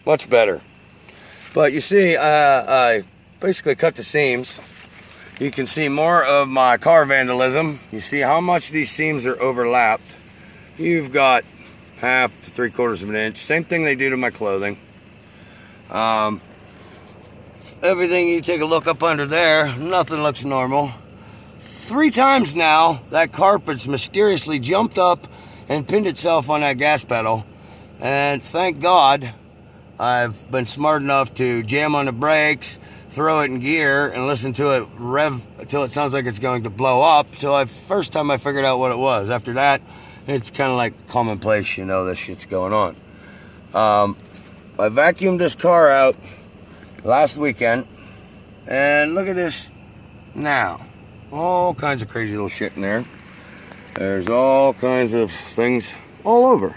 much better. But you see, I basically cut the seams. You can see more of my car vandalism. You see how much these seams are overlapped. You've got 1/2 to 3/4 of an inch. Same thing they do to my clothing. Everything, you take a look up under there, nothing looks normal. 3 times now, that carpet's mysteriously jumped up and pinned itself on that gas pedal. And thank God, I've been smart enough to jam on the brakes, throw it in gear, and listen to it rev until it sounds like it's going to blow up. Till first time I figured out what it was. After that, it's kind of like commonplace, you know, this shit's going on. I vacuumed this car out last weekend, and look at this now. All kinds of crazy little shit in there. There's all kinds of things all over.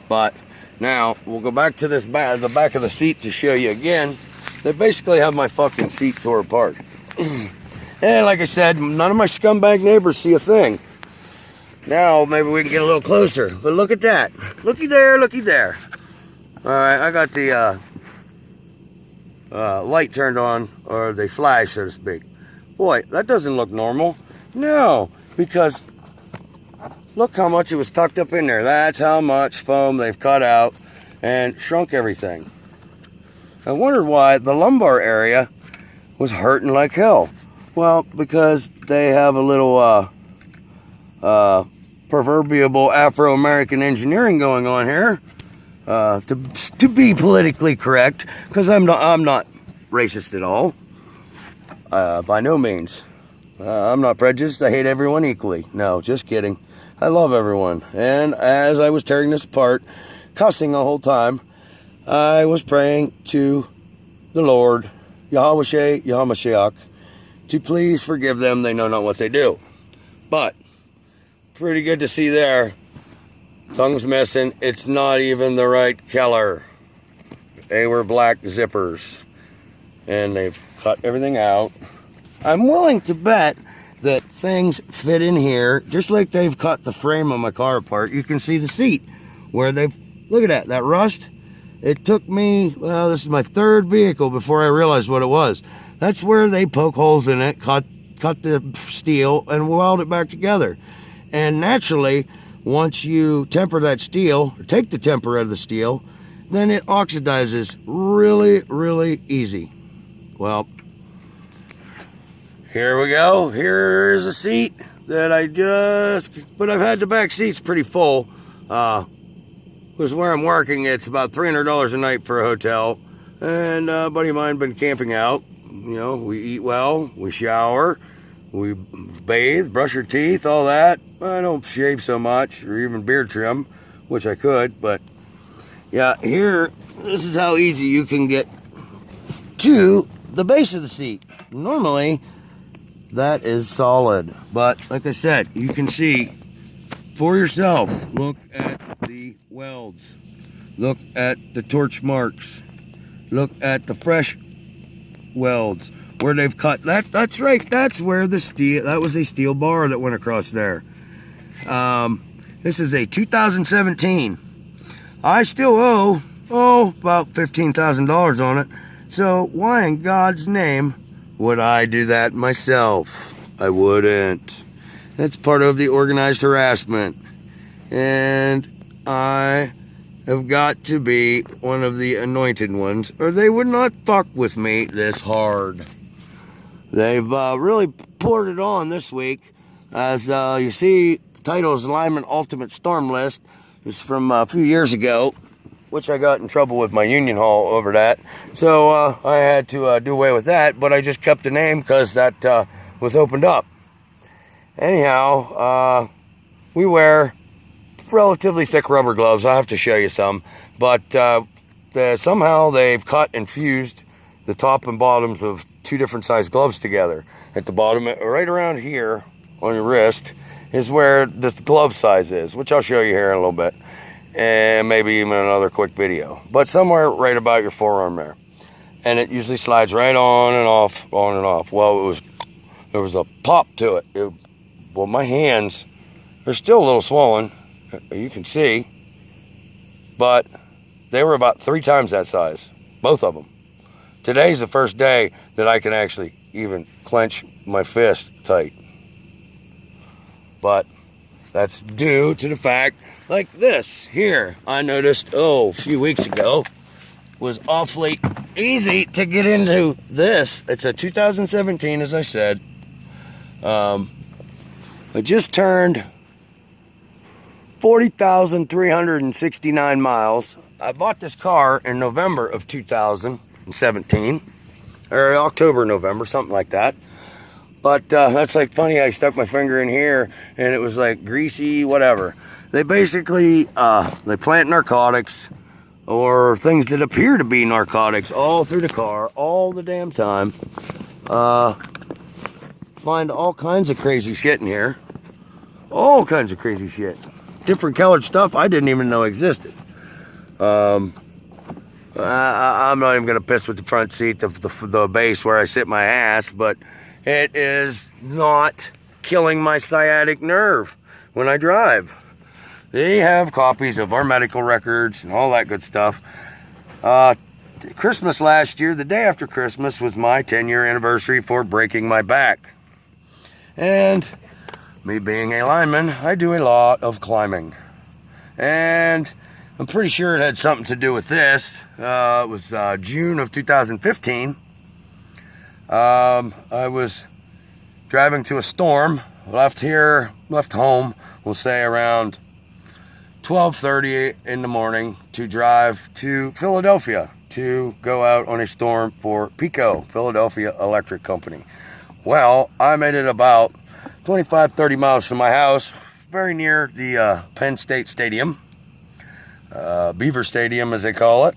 But now we'll go back to this the back of the seat to show you again. They basically have my fucking seat tore apart. And like I said, none of my scumbag neighbors see a thing. Now maybe we can get a little closer. But look at that. Looky there, looky there. All right, I got the light turned on, or the flash, so to speak. Boy, that doesn't look normal. No, because look how much it was tucked up in there. That's how much foam they've cut out and shrunk everything. I wondered why the lumbar area was hurting like hell. Well, because they have a little proverbial Afro-American engineering going on here. To be politically correct, because I'm not racist at all. By no means. I'm not prejudiced. I hate everyone equally. No, just kidding. I love everyone. And as I was tearing this apart, cussing the whole time, I was praying to the Lord, Yahweh Yahamashiach, to please forgive them. They know not what they do. But pretty good to see there. Tongue's missing. It's not even the right color. They were black zippers. And they've cut everything out. I'm willing to bet that things fit in here, just like they've cut the frame of my car apart. You can see the seat where they've, look at that rust. It took me, well, this is my 3rd vehicle before I realized what it was. That's where they poke holes in it, cut the steel, and weld it back together. And naturally, once you temper that steel, or take the temper out of the steel, then it oxidizes really, really easy. Well, here we go. Here's a seat that but I've had the back seats pretty full. Because where I'm working, it's about $300 a night for a hotel. And a buddy of mine been camping out. You know, we eat well, we shower, we bathe, brush our teeth, all that. I don't shave so much, or even beard trim, which I could, but yeah, here, this is how easy you can get to the base of the seat. Normally, that is solid, but like I said, you can see for yourself. Look at the welds. Look at the torch marks. Look at the fresh welds where they've cut. That's right, that's where the steel, that was a steel bar that went across there. This is a 2017. I still owe about $15,000 on it. So why in God's name would I do that myself? I wouldn't. That's part of the organized harassment. And I have got to be one of the anointed ones, or they would not fuck with me this hard. They've really poured it on this week. As you see, the title is Lyman Ultimate Storm List. It's from a few years ago, which I got in trouble with my union hall over that. So I had to do away with that, but I just kept the name because that was opened up. Anyhow, we wear relatively thick rubber gloves. I have to show you some. But somehow they've cut and fused the top and bottoms of 2 different size gloves together. At the bottom, right around here on your wrist, is where the glove size is, which I'll show you here in a little bit. And maybe even another quick video. But somewhere right about your forearm there. And it usually slides right on and off, on and off. Well, there was a pop to it. Well, my hands, they're still a little swollen, you can see. But They were about 3 times that size, both of them. Today's the first day that I can actually even clench my fist tight. But that's due to the fact, like this here, I noticed, a few weeks ago, was awfully easy to get into this. It's a 2017, as I said. I just turned 40,369 miles. I bought this car in November of 2017, or October, November, something like that. But that's like funny, I stuck my finger in here and it was like greasy, whatever. They basically, they plant narcotics or things that appear to be narcotics all through the car, all the damn time. Find all kinds of crazy shit in here. All kinds of crazy shit. Different colored stuff I didn't even know existed. I'm not even gonna piss with the front seat, the base where I sit my ass, but it is not killing my sciatic nerve when I drive. They have copies of our medical records and all that good stuff. Christmas last year, the day after Christmas, was my 10-year anniversary for breaking my back. And me being a lineman, I do a lot of climbing. And I'm pretty sure it had something to do with this. It was June of 2015. I was driving to a storm, left home, we'll say around 12:30 in the morning to drive to Philadelphia to go out on a storm for PECO, Philadelphia Electric Company. Well, I made it about 25-30 miles from my house, very near the Penn State Stadium, Beaver Stadium as they call it.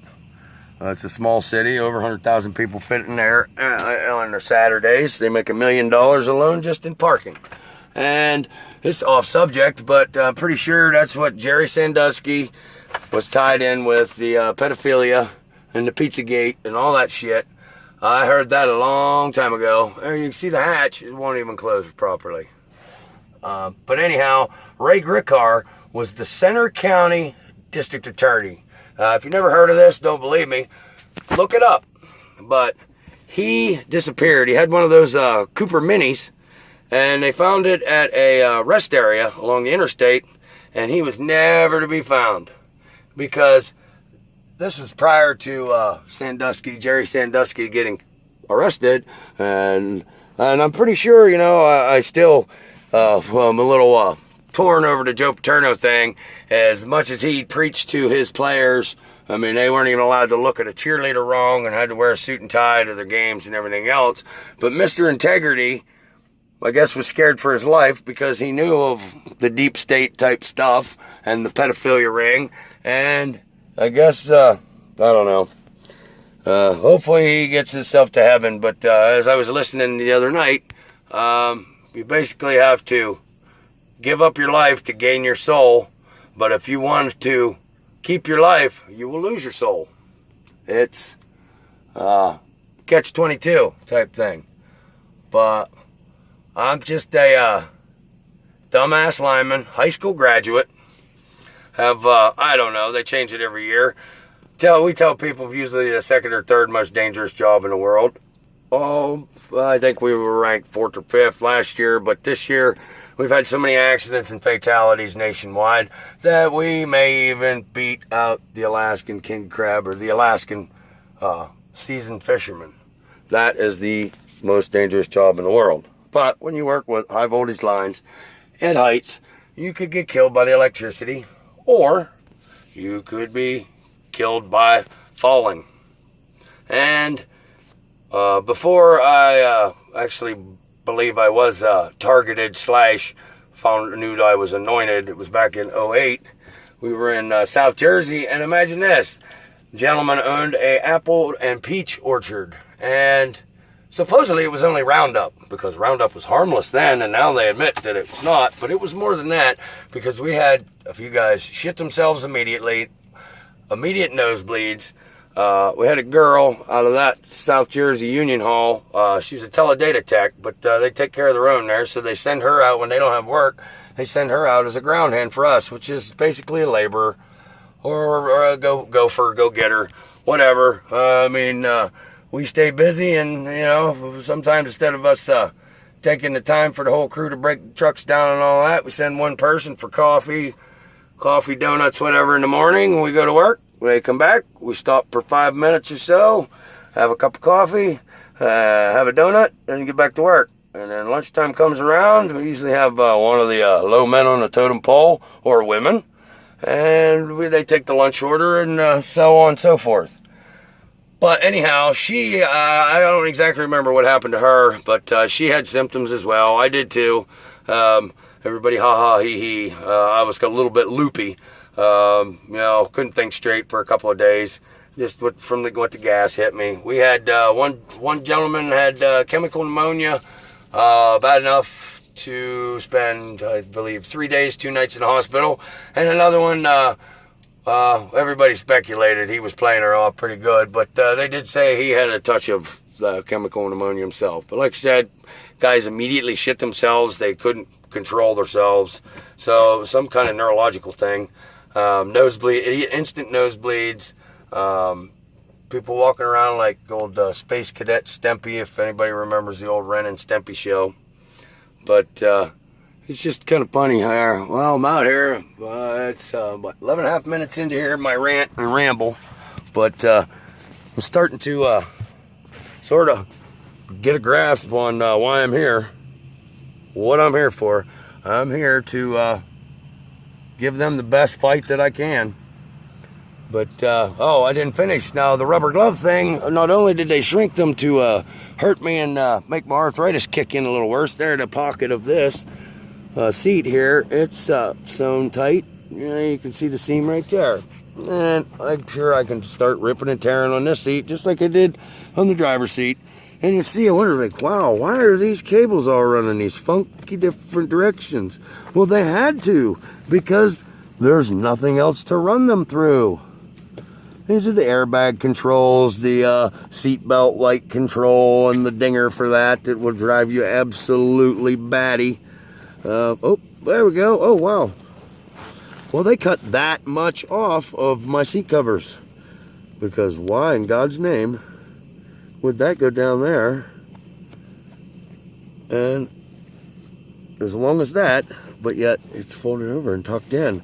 It's a small city, over 100,000 people fit in there on their Saturdays. They make $1 million alone just in parking. And it's off subject, but I'm pretty sure that's what Jerry Sandusky was tied in with, the pedophilia and the Pizzagate and all that shit. I heard that a long time ago. And you can see the hatch, it won't even close properly. But anyhow, Ray Gricar was the Center County District Attorney. If you've never heard of this, don't believe me, look it up. But he disappeared. He had one of those Cooper Minis, and they found it at a rest area along the interstate, and he was never to be found. Because this was prior to Jerry Sandusky getting arrested, and I'm pretty sure, I still, I'm a little torn over the Joe Paterno thing. As much as he preached to his players, I mean, they weren't even allowed to look at a cheerleader wrong and had to wear a suit and tie to their games and everything else. But Mr. Integrity, I guess, was scared for his life because he knew of the deep state type stuff and the pedophilia ring. And I guess, I don't know. Hopefully he gets himself to heaven. But as I was listening the other night, you basically have to give up your life to gain your soul. But if you want to keep your life, you will lose your soul. It's catch-22 type thing. But I'm just a dumbass lineman, high school graduate. Have, I don't know, they change it every year. We tell people usually the second or third most dangerous job in the world. Oh, I think we were ranked 4th or 5th last year, but this year we've had so many accidents and fatalities nationwide that we may even beat out the Alaskan king crab or the Alaskan seasoned fisherman. That is the most dangerous job in the world. But when you work with high voltage lines at heights, you could get killed by the electricity, or you could be killed by falling. And before I actually believe I was targeted / knew that I was anointed, it was back in 2008. We were in South Jersey, and imagine this. The gentleman owned a apple and peach orchard, and supposedly it was only Roundup, because Roundup was harmless then, and now they admit that it was not. But it was more than that, because we had a few guys shit themselves immediate nosebleeds. We had a girl out of that South Jersey Union Hall. She's a teledata tech, but they take care of their own there, so they send her out when they don't have work. They send her out as a ground hand for us, which is basically a laborer or a gopher, go-getter, whatever. We stay busy, and, sometimes instead of us taking the time for the whole crew to break the trucks down and all that, we send one person for coffee, donuts, whatever in the morning when we go to work. When they come back, we stop for 5 minutes or so, have a cup of coffee, have a donut, and get back to work. And then lunchtime comes around, we usually have one of the low men on the totem pole, or women, and they take the lunch order, and so on and so forth. But anyhow, she, I don't exactly remember what happened to her, but she had symptoms as well. I did too. Everybody ha-ha, he-he. I was a little bit loopy. Couldn't think straight for a couple of days. Just what the gas hit me. We had one gentleman had chemical pneumonia, bad enough to spend, I believe, 3 days, 2 nights in the hospital. And another one, everybody speculated he was playing her off pretty good, but they did say he had a touch of chemical pneumonia himself. But like I said, guys immediately shit themselves. They couldn't control themselves. So some kind of neurological thing. Nosebleed, instant nosebleeds. People walking around like old Space Cadet Stempy, if anybody remembers the old Ren and Stimpy show. But it's just kind of funny here. Well, I'm out here. It's 11 and a half minutes into here, my rant and ramble. But I'm starting to sort of get a grasp on why I'm here, what I'm here for. I'm here to give them the best fight that I can. But, I didn't finish. Now, the rubber glove thing, not only did they shrink them to hurt me and make my arthritis kick in a little worse, there in the pocket of this seat here, it's sewn tight. You can see the seam right there. And I'm sure I can start ripping and tearing on this seat, just like I did on the driver's seat. And you see, I wonder, like, wow, why are these cables all running these funky different directions? Well, they had to, because there's nothing else to run them through. These are the airbag controls, the seatbelt light control, and the dinger for that will drive you absolutely batty. Oh, there we go. Oh, wow. Well, they cut that much off of my seat covers. Because why in God's name would that go down there? And as long as that, but yet it's folded over and tucked in.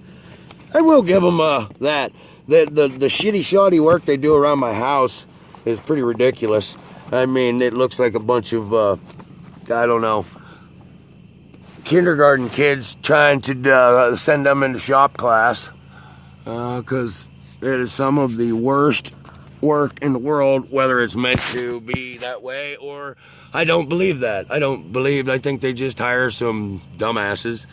I will give them that. The shitty shoddy work they do around my house is pretty ridiculous. I mean, it looks like a bunch of, I don't know, kindergarten kids trying to send them into shop class. Because it is some of the worst work in the world, whether it's meant to be that way or I don't believe that. I think they just hire some dumbasses,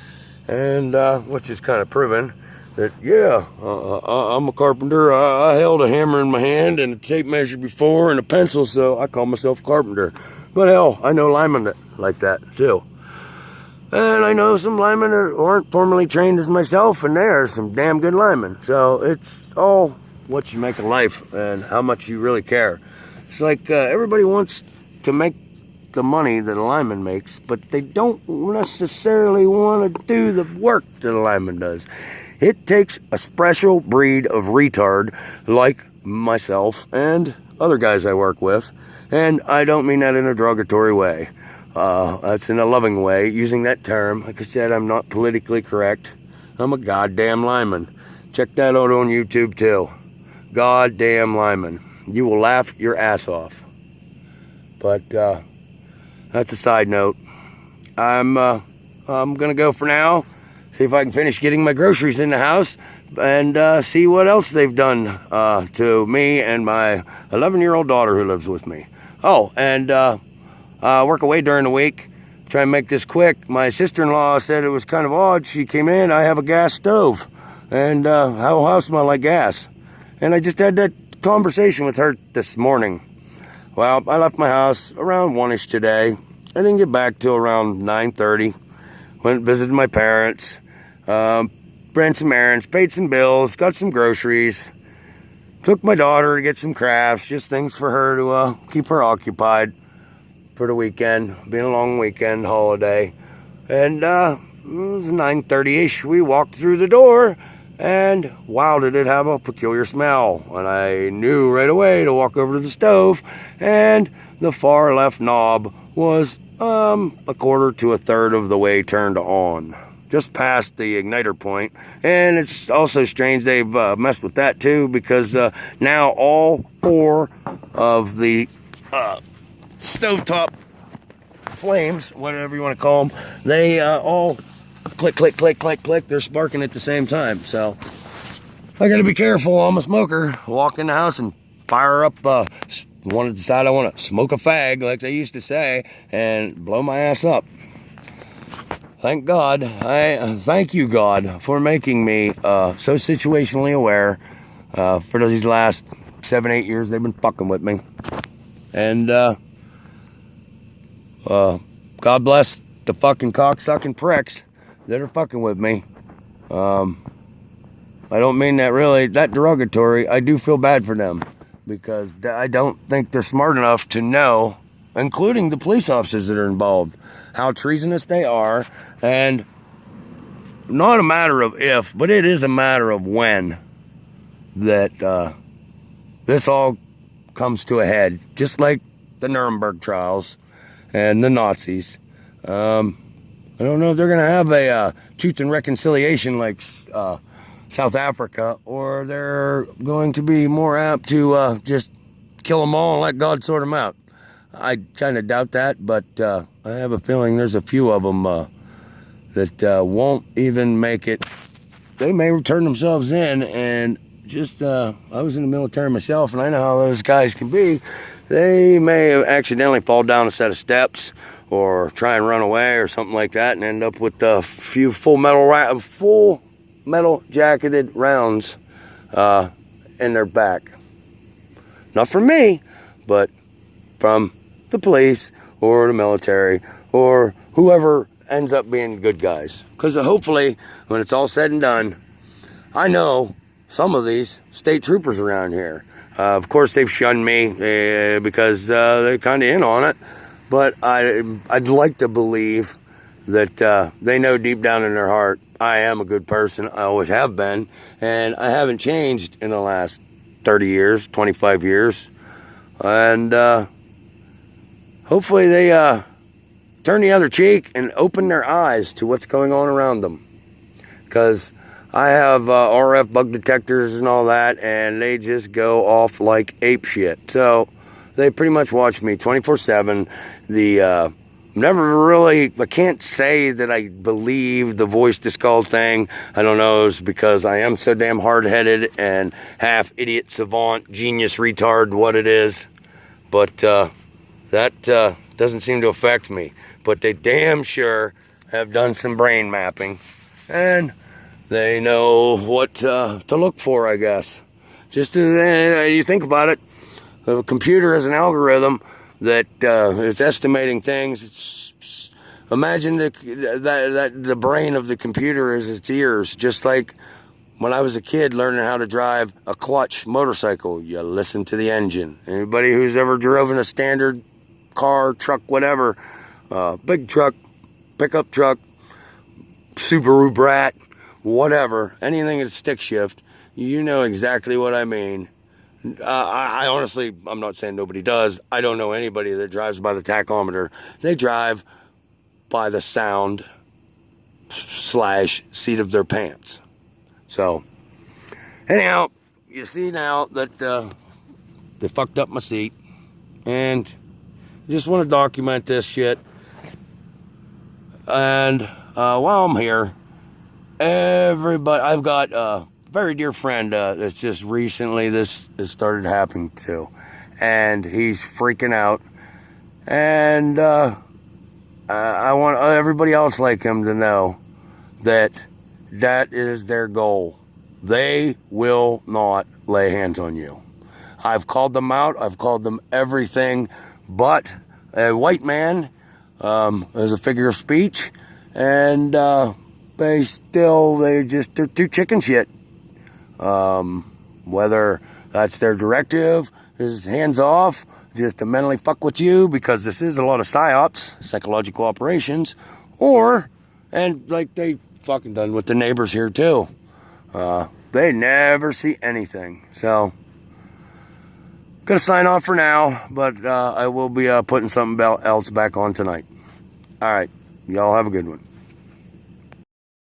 and which is kind of proven that, yeah, I'm a carpenter. I held a hammer in my hand and a tape measure before and a pencil, so I call myself a carpenter. But hell, I know linemen like that too. And I know some linemen that aren't formally trained as myself, and they are some damn good linemen. So it's all what you make of life and how much you really care. It's like everybody wants to make the money that a lineman makes, but they don't necessarily want to do the work that a lineman does. It takes a special breed of retard like myself and other guys I work with, and I don't mean that in a derogatory way. That's in a loving way, using that term. Like I said, I'm not politically correct. I'm a goddamn lineman. Check that out on YouTube too. Goddamn lineman. You will laugh your ass off. But that's a side note. I'm gonna go for now. See if I can finish getting my groceries in the house and see what else they've done to me and my 11-year-old daughter who lives with me. Oh, and work away during the week. Try and make this quick. My sister-in-law said it was kind of odd. She came in, I have a gas stove, and how house smell like gas. And I just had that conversation with her this morning. Well, I left my house around 1-ish today. I didn't get back till around 9:30. Went and visited my parents. Ran some errands, paid some bills, got some groceries. Took my daughter to get some crafts, just things for her to keep her occupied for the weekend, being a long weekend holiday. And it was 9:30-ish. We walked through the door, And wow, did it have a peculiar smell. And I knew right away to walk over to the stove, and the far left knob was a quarter to a third of the way turned on, just past the igniter point. And it's also strange they've messed with that too, because now all 4 of the stovetop flames, whatever you want to call them, they all click, click, click, click, click. They're sparking at the same time. So I got to be careful. I'm a smoker. Walk in the house and fire up. Want to decide I want to smoke a fag, like they used to say, and blow my ass up. Thank God. I thank you, God, for making me so situationally aware. For these last 7-8 years, they've been fucking with me. And God bless the fucking cocksucking pricks that are fucking with me. I don't mean that really, that derogatory. I do feel bad for them, because I don't think they're smart enough to know, including the police officers that are involved, how treasonous they are. And not a matter of if, but it is a matter of when that this all comes to a head, just like the Nuremberg trials and the Nazis. I don't know if they're going to have a truth and reconciliation like South Africa, or they're going to be more apt to just kill them all and let God sort them out. I kind of doubt that, but I have a feeling there's a few of them that won't even make it. They may turn themselves in, and just, I was in the military myself, and I know how those guys can be. They may accidentally fall down a set of steps, or try and run away, or something like that, and end up with a few full metal jacketed rounds in their back. Not from me, but from the police or the military or whoever ends up being good guys. Because hopefully, when it's all said and done, I know some of these state troopers around here. Of course, they've shunned me because they're kind of in on it. But I'd like to believe that they know deep down in their heart I am a good person. I always have been. And I haven't changed in the last 30 years, 25 years. And hopefully they turn the other cheek and open their eyes to what's going on around them. Because I have RF bug detectors and all that, and they just go off like ape shit. So they pretty much watch me 24/7. Never really, I can't say that I believe the voice to skull thing. I don't know, it's because I am so damn hard-headed and half idiot, savant, genius, retard, what it is. But that doesn't seem to affect me. But they damn sure have done some brain mapping. And they know what to look for, I guess. Just you think about it, the computer has an algorithm that is estimating things. Imagine that the brain of the computer is its ears, just like when I was a kid learning how to drive a clutch motorcycle. You listen to the engine. Anybody who's ever driven a standard car, truck, whatever, big truck, pickup truck, Subaru Brat, whatever, anything that's stick shift, you know exactly what I mean. I honestly, I'm not saying nobody does. I don't know anybody that drives by the tachometer. They drive by the sound / seat of their pants. So, anyhow, you see now that they fucked up my seat, and just want to document this shit. And while I'm here, everybody, I've got a very dear friend that's just recently this has started happening to, and he's freaking out. And I want everybody else like him to know that that is their goal. They will not lay hands on you. I've called them out. I've called them everything but a white man as a figure of speech. And they're too chicken shit. Whether that's their directive, is hands off, just to mentally fuck with you, because this is a lot of psyops, psychological operations, and like they fucking done with the neighbors here too. They never see anything. So, gonna sign off for now, but I will be putting something else back on tonight. All right, y'all have a good one.